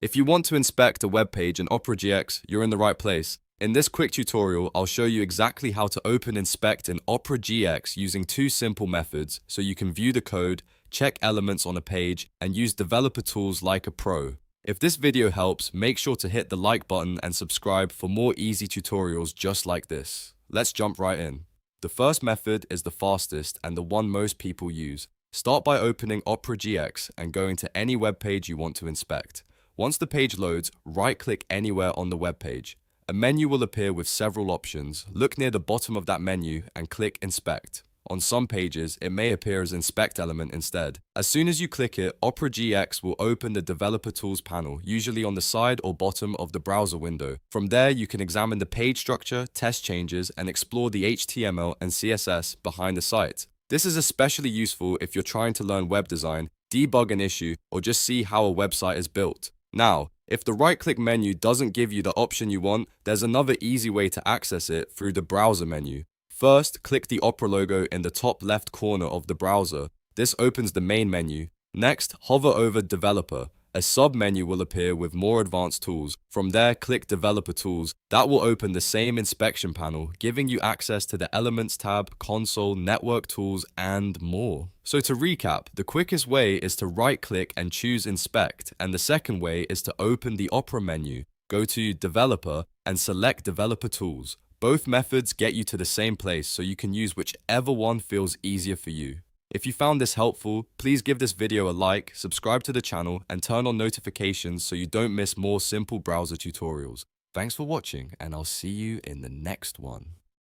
If you want to inspect a web page in Opera GX, you're in the right place. In this quick tutorial, I'll show you exactly how to open Inspect in Opera GX using two simple methods so you can view the code, check elements on a page, and use developer tools like a pro. If this video helps, make sure to hit the like button and subscribe for more easy tutorials just like this. Let's jump right in. The first method is the fastest and the one most people use. Start by opening Opera GX and going to any web page you want to inspect. Once the page loads, right-click anywhere on the web page. A menu will appear with several options. Look near the bottom of that menu and click Inspect. On some pages, it may appear as Inspect element instead. As soon as you click it, Opera GX will open the Developer Tools panel, usually on the side or bottom of the browser window. From there, you can examine the page structure, test changes, and explore the HTML and CSS behind the site. This is especially useful if you're trying to learn web design, debug an issue, or just see how a website is built. Now, if the right-click menu doesn't give you the option you want, there's another easy way to access it through the browser menu. First, click the Opera logo in the top left corner of the browser. This opens the main menu. Next, hover over Developer. A sub-menu will appear with more advanced tools. From there, click Developer Tools. That will open the same inspection panel, giving you access to the Elements tab, console, network tools, and more. So to recap, the quickest way is to right-click and choose Inspect, and the second way is to open the Opera menu, go to Developer, and select Developer Tools. Both methods get you to the same place, so you can use whichever one feels easier for you. If you found this helpful, please give this video a like, subscribe to the channel, and turn on notifications so you don't miss more simple browser tutorials. Thanks for watching, and I'll see you in the next one.